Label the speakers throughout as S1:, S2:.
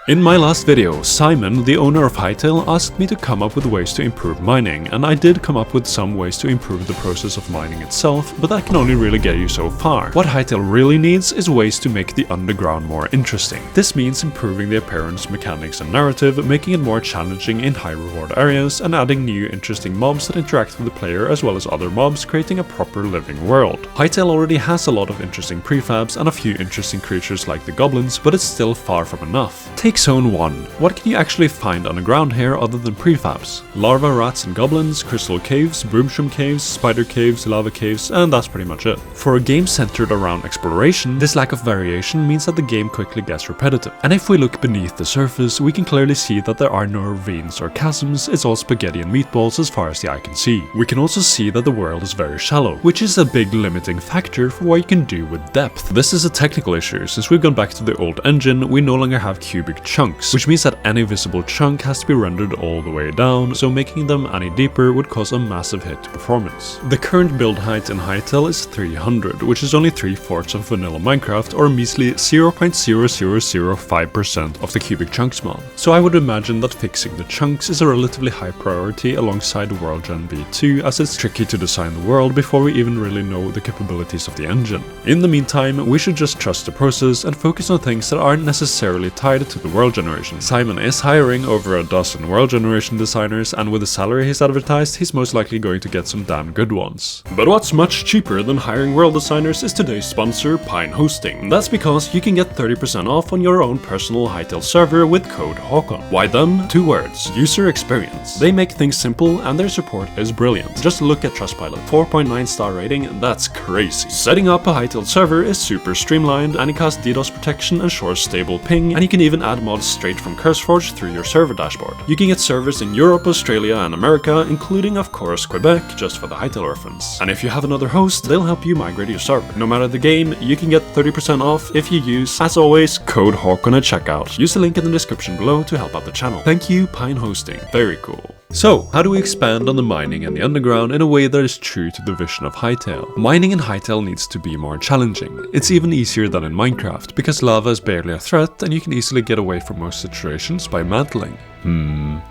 S1: In my last video, Simon, the owner of Hytale, asked me to come up with ways to improve mining, and I did come up with some ways to improve the process of mining itself, but that can only really get you so far. What Hytale really needs is ways to make the underground more interesting. This means improving the appearance, mechanics and narrative, making it more challenging in high reward areas, and adding new interesting mobs that interact with the player as well as other mobs, creating a proper living world. Hytale already has a lot of interesting prefabs and a few interesting creatures like the goblins, but it's still far from enough. Take Zone 1. What can you actually find underground here other than prefabs? Larva rats and goblins, crystal caves, broomshroom caves, spider caves, lava caves, and that's pretty much it. For a game centered around exploration, this lack of variation means that the game quickly gets repetitive. And if we look beneath the surface, we can clearly see that there are no ravines or chasms, it's all spaghetti and meatballs as far as the eye can see. We can also see that the world is very shallow, which is a big limiting factor for what you can do with depth. This is a technical issue. Since we've gone back to the old engine, we no longer have cubic chunks, which means that any visible chunk has to be rendered all the way down, so making them any deeper would cause a massive hit to performance. The current build height in Hytale is 300, which is only 3/4 of vanilla Minecraft, or a measly 0.0005% of the cubic chunks mod. So I would imagine that fixing the chunks is a relatively high priority alongside World Gen V2, as it's tricky to design the world before we even really know the capabilities of the engine. In the meantime, we should just trust the process and focus on things that aren't necessarily tied to the world generation. Simon is hiring over a dozen world generation designers, and with the salary he's advertised, he's most likely going to get some damn good ones. But what's much cheaper than hiring world designers is today's sponsor, Pine Hosting. That's because you can get 30% off on your own personal Hytale server with code Håkon. Why them? 2 words: user experience. They make things simple and their support is brilliant. Just look at Trustpilot, 4.9 star rating, that's crazy. Setting up a Hytale server is super streamlined, and it has DDoS protection, ensures stable ping, and you can even add mods straight from CurseForge through your server dashboard. You can get servers in Europe, Australia and America, including of course Quebec, just for the Hytale reference. And if you have another host, they'll help you migrate your server. No matter the game, you can get 30% off if you use, as always, code Håkon at checkout. Use the link in the description below to help out the channel. Thank you, Pine Hosting. Very cool. So, how do we expand on the mining and the underground in a way that is true to the vision of Hytale? Mining in Hytale needs to be more challenging. It's even easier than in Minecraft, because lava is barely a threat and you can easily get away from most situations by mantling.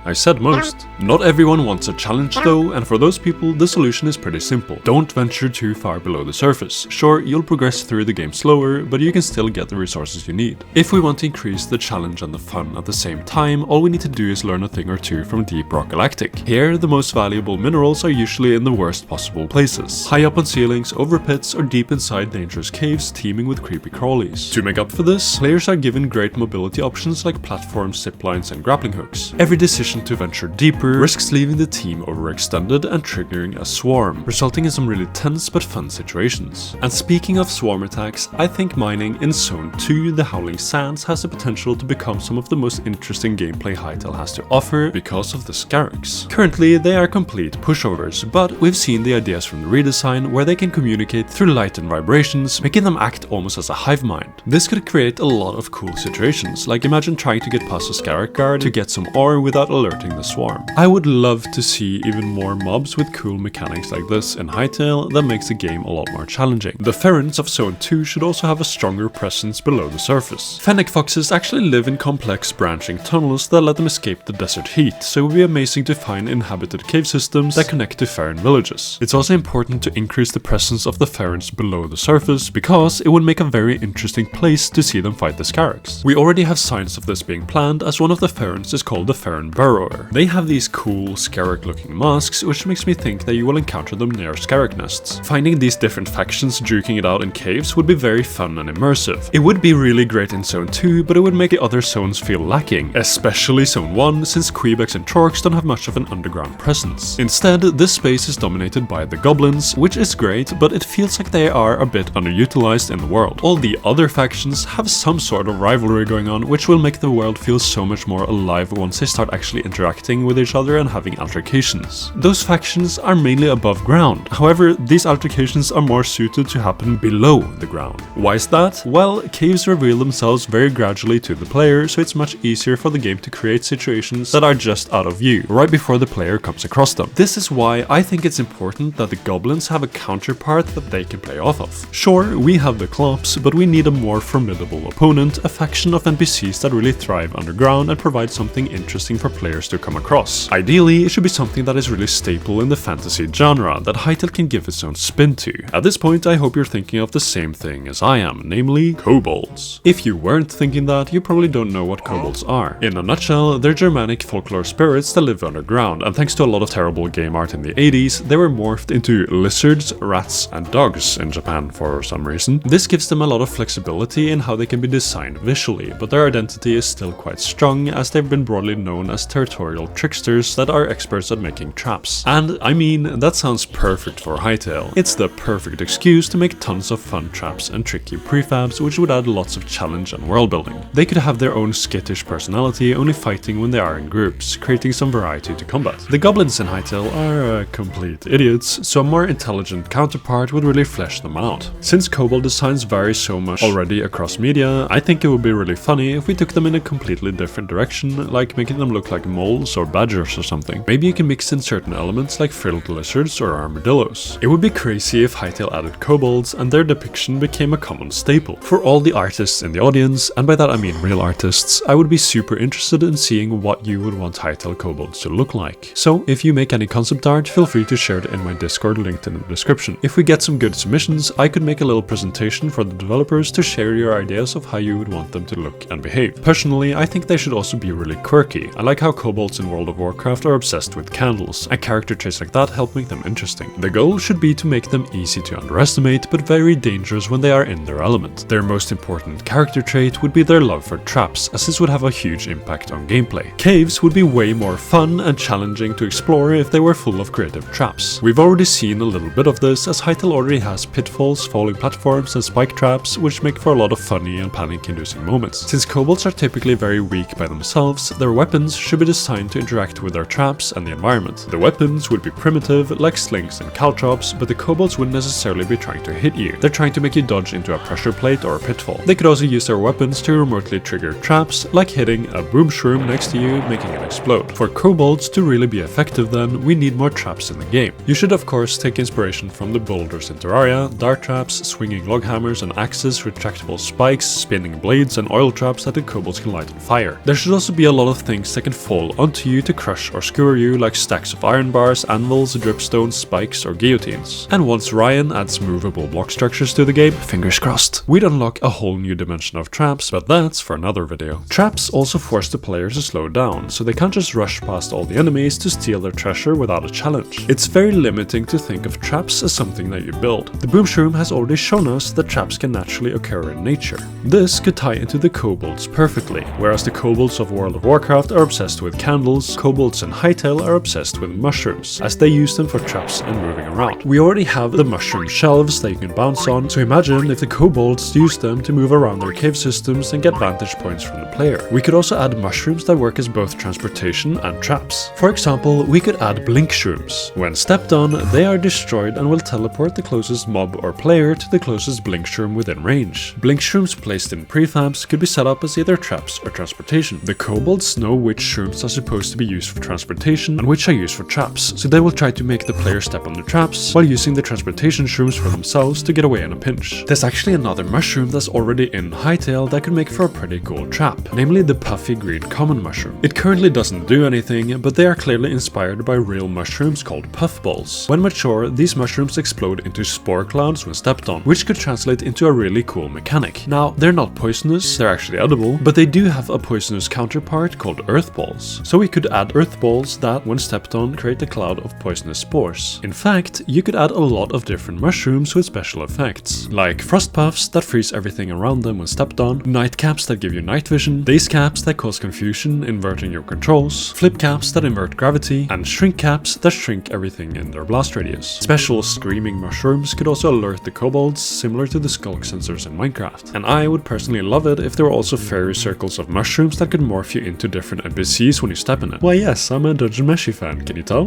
S1: I said most. Not everyone wants a challenge though, and for those people, the solution is pretty simple. Don't venture too far below the surface. Sure, you'll progress through the game slower, but you can still get the resources you need. If we want to increase the challenge and the fun at the same time, all we need to do is learn a thing or two from Deep Rock Galactic. Here, the most valuable minerals are usually in the worst possible places. High up on ceilings, over pits, or deep inside dangerous caves teeming with creepy crawlies. To make up for this, players are given great mobility options like platforms, zip lines, and grappling hooks. Every decision to venture deeper risks leaving the team overextended and triggering a swarm, resulting in some really tense but fun situations. And speaking of swarm attacks, I think mining in Zone 2, the Howling Sands, has the potential to become some of the most interesting gameplay Hytale has to offer because of the Scarabs. Currently, they are complete pushovers, but we've seen the ideas from the redesign where they can communicate through light and vibrations, making them act almost as a hive mind. This could create a lot of cool situations, like imagine trying to get past a Scarab guard to get some ore without alerting the swarm. I would love to see even more mobs with cool mechanics like this in Hytale that makes the game a lot more challenging. The ferrets of Zone 2 should also have a stronger presence below the surface. Fennec foxes actually live in complex branching tunnels that let them escape the desert heat, so it would be amazing to find inhabited cave systems that connect to ferret villages. It's also important to increase the presence of the ferrets below the surface, because it would make a very interesting place to see them fight the Scarabs. We already have signs of this being planned, as one of the ferrets is called the Ferret Burrower. They have these cool Scarab looking masks, which makes me think that you will encounter them near Scarab nests. Finding these different factions duking it out in caves would be very fun and immersive. It would be really great in Zone 2, but it would make the other zones feel lacking, especially Zone 1, since Quebecs and Chorks don't have much of an underground presence. Instead, this space is dominated by the goblins, which is great, but it feels like they are a bit underutilized in the world. All the other factions have some sort of rivalry going on, which will make the world feel so much more alive once they start actually interacting with each other and having altercations. Those factions are mainly above ground, however these altercations are more suited to happen below the ground. Why is that? Well, caves reveal themselves very gradually to the player, so it's much easier for the game to create situations that are just out of view, right before the player comes across them. This is why I think it's important that the goblins have a counterpart that they can play off of. Sure, we have the Klops, but we need a more formidable opponent, a faction of NPCs that really thrive underground and provide something interesting for players to come across. Ideally, it should be something that is really staple in the fantasy genre, that Hytale can give its own spin to. At this point, I hope you're thinking of the same thing as I am, namely kobolds. If you weren't thinking that, you probably don't know what kobolds are. In a nutshell, they're Germanic folklore spirits that live underground, and thanks to a lot of terrible game art in the 80s, they were morphed into lizards, rats, and dogs in Japan for some reason. This gives them a lot of flexibility in how they can be designed visually, but their identity is still quite strong, as they've been broadly known as territorial tricksters that are experts at making traps. And I mean, that sounds perfect for Hytale. It's the perfect excuse to make tons of fun traps and tricky prefabs, which would add lots of challenge and world building. They could have their own skittish personality, only fighting when they are in groups, creating some variety to combat. The goblins in Hytale are complete idiots, so a more intelligent counterpart would really flesh them out. Since kobold designs vary so much already across media, I think it would be really funny if we took them in a completely different direction, like making them look like moles or badgers or something. Maybe you can mix in certain elements like frilled lizards or armadillos. It would be crazy if Hytale added kobolds and their depiction became a common staple. For all the artists in the audience, and by that I mean real artists, I would be super interested in seeing what you would want Hytale kobolds to look like. So if you make any concept art, feel free to share it in my Discord linked in the description. If we get some good submissions, I could make a little presentation for the developers to share your ideas of how you would want them to look and behave. Personally, I think they should also be really quirky. I like how kobolds in World of Warcraft are obsessed with candles, and character traits like that help make them interesting. The goal should be to make them easy to underestimate, but very dangerous when they are in their element. Their most important character trait would be their love for traps, as this would have a huge impact on gameplay. Caves would be way more fun and challenging to explore if they were full of creative traps. We've already seen a little bit of this, as Hytale already has pitfalls, falling platforms, and spike traps, which make for a lot of funny and panic-inducing moments. Since kobolds are typically very weak by themselves, their weapons should be designed to interact with their traps and the environment. The weapons would be primitive, like slings and caltrops, but the kobolds wouldn't necessarily be trying to hit you. They're trying to make you dodge into a pressure plate or a pitfall. They could also use their weapons to remotely trigger traps, like hitting a boom shroom next to you, making it explode. For kobolds to really be effective then, we need more traps in the game. You should of course take inspiration from the boulders in Terraria, dart traps, swinging log hammers and axes, retractable spikes, spinning blades and oil traps that the kobolds can light on fire. There should also be a lot of things that can fall onto you to crush or skewer you, like stacks of iron bars, anvils, dripstones, spikes or guillotines. And once Ryan adds movable block structures to the game, fingers crossed, we'd unlock a whole new dimension of traps, but that's for another video. Traps also force the player to slow down, so they can't just rush past all the enemies to steal their treasure without a challenge. It's very limiting to think of traps as something that you build. The boom shroom has already shown us that traps can naturally occur in nature. This could tie into the kobolds perfectly. Whereas the kobolds of World of Warcraft are obsessed with candles, kobolds in Hytale are obsessed with mushrooms, as they use them for traps and moving around. We already have the mushroom shelves that you can bounce on, so imagine if the kobolds use them to move around their cave systems and get vantage points from the player. We could also add mushrooms that work as both transportation and traps. For example, we could add blink shrooms. When stepped on, they are destroyed and will teleport the closest mob or player to the closest blink shroom within range. Blink shrooms placed in prefabs could be set up as either traps or transportation. The kobolds know which shrooms are supposed to be used for transportation and which are used for traps, so they will try to make the player step on the traps while using the transportation shrooms for themselves to get away in a pinch. There's actually another mushroom that's already in Hytale that could make for a pretty cool trap, namely the puffy green common mushroom. It currently doesn't do anything, but they are clearly inspired by real mushrooms called puffballs. When mature, these mushrooms explode into spore clouds when stepped on, which could translate into a really cool mechanic. Now, they're not poisonous, they're actually edible, but they do have a poisonous counterpart called earth balls. So we could add earth balls that, when stepped on, create a cloud of poisonous spores. In fact, you could add a lot of different mushrooms with special effects, like frost puffs that freeze everything around them when stepped on, night caps that give you night vision, daze caps that cause confusion, inverting your controls, flip caps that invert gravity, and shrink caps that shrink everything in their blast radius. Special screaming mushrooms could also alert the kobolds, similar to the skulk sensors in Minecraft. And I would personally love it if there were also fairy circles of mushrooms that could morph you into different NPCs when you step in it. Why yes, I'm a Dungeon Meshi fan, can you tell?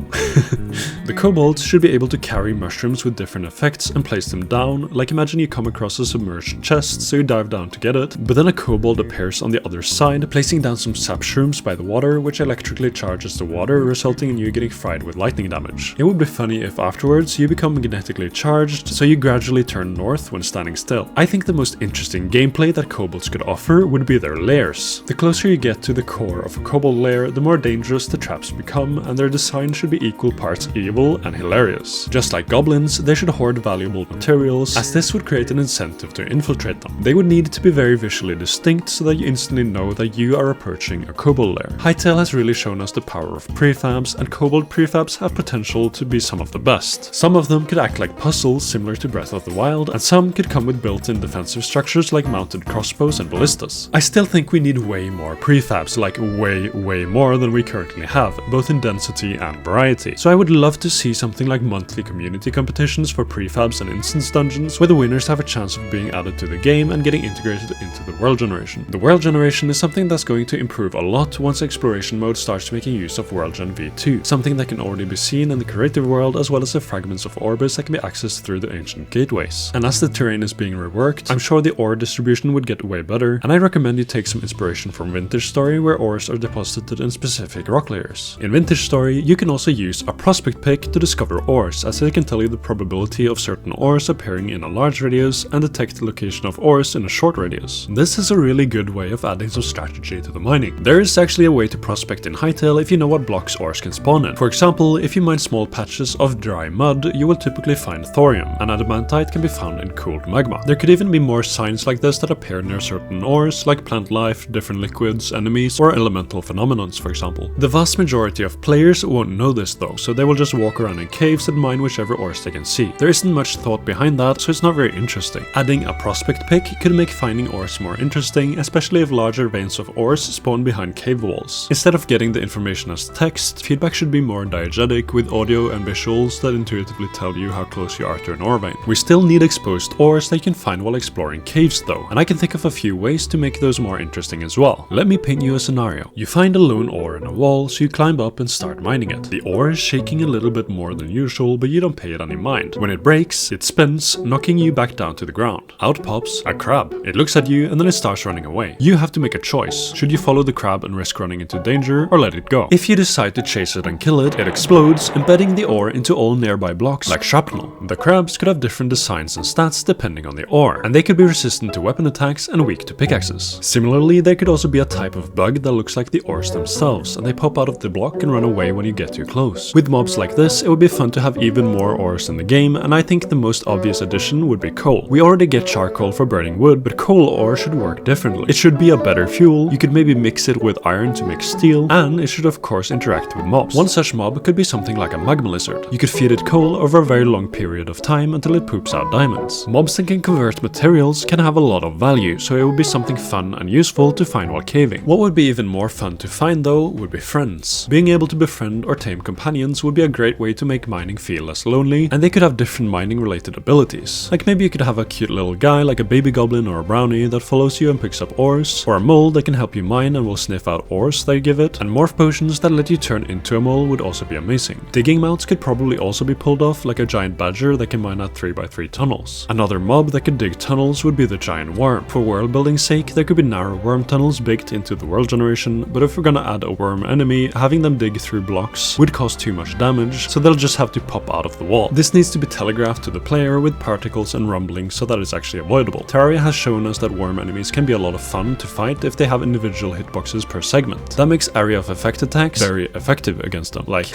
S1: The cobalts should be able to carry mushrooms with different effects and place them down, like imagine you come across a submerged chest, so you dive down to get it, but then a cobalt appears on the other side, placing down some sap shrooms by the water, which electrically charges the water, resulting in you getting fried with lightning damage. It would be funny if afterwards you become magnetically charged, so you gradually turn north when standing still. I think the most interesting gameplay that cobalts could offer would be their layers. The closer you get to the core of a cobalt layer, the more dangerous the traps become, and their design should be equal parts evil and hilarious. Just like goblins, they should hoard valuable materials, as this would create an incentive to infiltrate them. They would need to be very visually distinct so that you instantly know that you are approaching a cobalt layer. Hytale has really shown us the power of prefabs, and cobalt prefabs have potential to be some of the best. Some of them could act like puzzles similar to Breath of the Wild, and some could come with built-in defensive structures like mounted crossbows and ballistas. I still think we need way more prefabs, like way more than we currently have, both in density and variety. So I would love to see something like monthly community competitions for prefabs and instance dungeons, where the winners have a chance of being added to the game and getting integrated into the world generation. The world generation is something that's going to improve a lot once exploration mode starts making use of World Gen V2, something that can already be seen in the creative world as well as the fragments of orbits that can be accessed through the ancient gateways. And as the terrain is being reworked, I'm sure the ore distribution would get way better, and I recommend you take some inspiration from Vintage Story, where ores are deposited in specific rock layers. In Vintage Story, you can also use a prospect pick to discover ores, as it can tell you the probability of certain ores appearing in a large radius and detect the location of ores in a short radius. This is a really good way of adding some strategy to the mining. There is actually a way to prospect in Hytale if you know what blocks ores can spawn in. For example, if you mine small patches of dry mud, you will typically find thorium, and adamantite can be found in cooled magma. There could even be more signs like this that appear near certain ores, like plant life, different liquids, enemies, or elemental phenomenons, for example. The vast majority of players won't know this though, so they will just walk around in caves and mine whichever ores they can see. There isn't much thought behind that, so it's not very interesting. Adding a prospect pick could make finding ores more interesting, especially if larger veins of ores spawn behind cave walls. Instead of getting the information as text, feedback should be more diegetic, with audio and visuals that intuitively tell you how close you are to an ore vein. We still need exposed ores that you can find while exploring caves though, and I can think of a few ways to make those more interesting as well. Let me paint you a scenario. You find a lone ore in a wall, so you climb up and start mining it. The ore is shaking a little bit more than usual, but you don't pay it any mind. When it breaks, it spins, knocking you back down to the ground. Out pops a crab. It looks at you and then it starts running away. You have to make a choice. Should you follow the crab and risk running into danger, or let it go? If you decide to chase it and kill it, it explodes, embedding the ore into all nearby blocks like shrapnel. The crabs could have different designs and stats depending on the ore, and they could be resistant to weapon attacks and weak to pickaxes. Similarly, there could also be a type of bug that looks like the ores themselves, and they pop out of the block and run away when you get too close. With mobs like this, it would be fun to have even more ores in the game, and I think the most obvious addition would be coal. We already get charcoal for burning wood, but coal ore should work differently. It should be a better fuel, you could maybe mix it with iron to make steel, and it should of course interact with mobs. One such mob could be something like a magma lizard. You could feed it coal over a very long period of time until it poops out diamonds. Mobs that can convert materials can have a lot of value, so it would be something fun and useful to find while caving. What would be even more fun to find though would be friends. Being able to befriend or tame companions would be a great way to make mining feel less lonely, and they could have different mining related abilities. Like maybe you could have a cute little guy like a baby goblin or a brownie that follows you and picks up ores, or a mole that can help you mine and will sniff out ores that you give it, and morph potions that let you turn into a mole would also be amazing. Digging mounts could probably also be pulled off, like a giant badger that can mine out 3x3 tunnels. Another mob that could dig tunnels would be the giant worm. For world building's sake, there could be narrow worm tunnels baked into the world generation, but if we're gonna add a worm enemy, having them dig through blocks would cause too much damage, so they'll just have to pop out of the wall. This needs to be telegraphed to the player with particles and rumbling so that it's actually avoidable. Terraria has shown us that worm enemies can be a lot of fun to fight if they have individual hitboxes per segment. That makes area of effect attacks very effective against them, like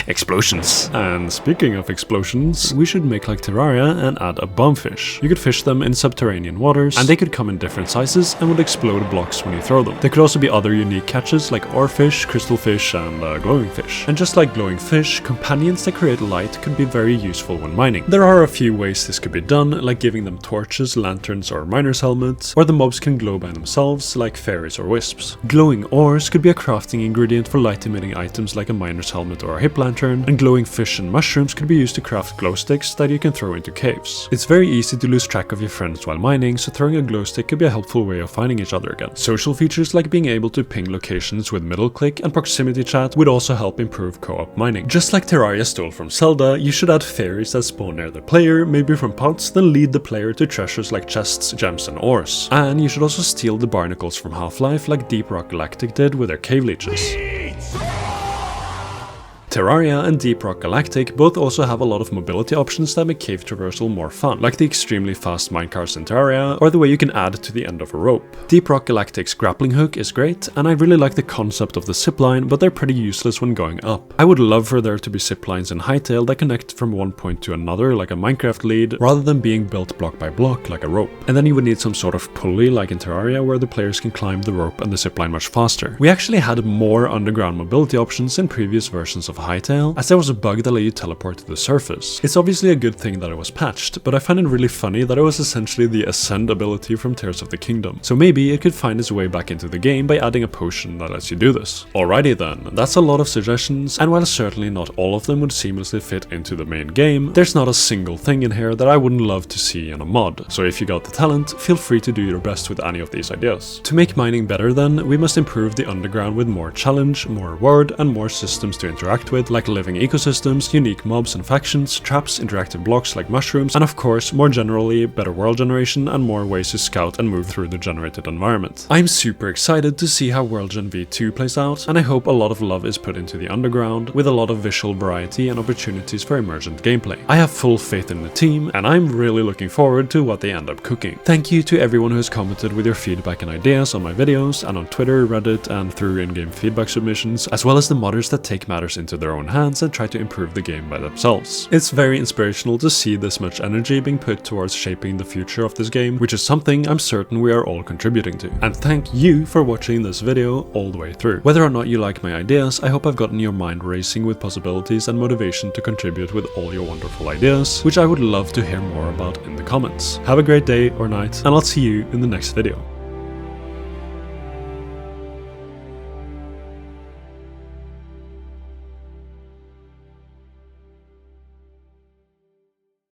S1: explosions. And speaking of explosions, we should make like Terraria and add a bombfish. You could fish them in subterranean waters, and they could come in different sizes and would explode blocks when you throw them. There could also be other unique catches like oarfish, crystal fish, and glowing fish. And just like glowing fish, companions that create light could be very useful when mining. There are a few ways this could be done, like giving them torches, lanterns, or miner's helmets, or the mobs can glow by themselves, like fairies or wisps. Glowing ores could be a crafting ingredient for light emitting items like a miner's helmet or a hip lantern, lantern, and glowing fish and mushrooms could be used to craft glow sticks that you can throw into caves. It's very easy to lose track of your friends while mining, so throwing a glow stick could be a helpful way of finding each other again. Social features like being able to ping locations with middle click and proximity chat would also help improve co-op mining. Just like Terraria stole from Zelda, you should add fairies that spawn near the player, maybe from pots, then lead the player to treasures like chests, gems and ores. And you should also steal the barnacles from Half-Life like Deep Rock Galactic did with their cave leeches. Terraria and Deep Rock Galactic both also have a lot of mobility options that make cave traversal more fun, like the extremely fast minecars in Terraria, or the way you can add to the end of a rope. Deep Rock Galactic's grappling hook is great, and I really like the concept of the zipline, but they're pretty useless when going up. I would love for there to be ziplines in Hytale that connect from one point to another like a Minecraft lead, rather than being built block by block like a rope. And then you would need some sort of pulley like in Terraria where the players can climb the rope and the zipline much faster. We actually had more underground mobility options in previous versions of Hytale, as there was a bug that let you teleport to the surface. It's obviously a good thing that it was patched, but I find it really funny that it was essentially the Ascend ability from Tears of the Kingdom. So maybe it could find its way back into the game by adding a potion that lets you do this. Alrighty then, that's a lot of suggestions, and while certainly not all of them would seamlessly fit into the main game, there's not a single thing in here that I wouldn't love to see in a mod. So if you got the talent, feel free to do your best with any of these ideas. To make mining better then, we must improve the underground with more challenge, more reward, and more systems to interact with, like living ecosystems, unique mobs and factions, traps, interactive blocks like mushrooms, and of course, more generally, better world generation and more ways to scout and move through the generated environment. I'm super excited to see how World Gen V2 plays out, and I hope a lot of love is put into the underground, with a lot of visual variety and opportunities for emergent gameplay. I have full faith in the team, and I'm really looking forward to what they end up cooking. Thank you to everyone who has commented with your feedback and ideas on my videos, and on Twitter, Reddit, and through in-game feedback submissions, as well as the modders that take matters into their own hands and try to improve the game by themselves. It's very inspirational to see this much energy being put towards shaping the future of this game, which is something I'm certain we are all contributing to. And thank you for watching this video all the way through. Whether or not you like my ideas, I hope I've gotten your mind racing with possibilities and motivation to contribute with all your wonderful ideas, which I would love to hear more about in the comments. Have a great day or night, and I'll see you in the next video.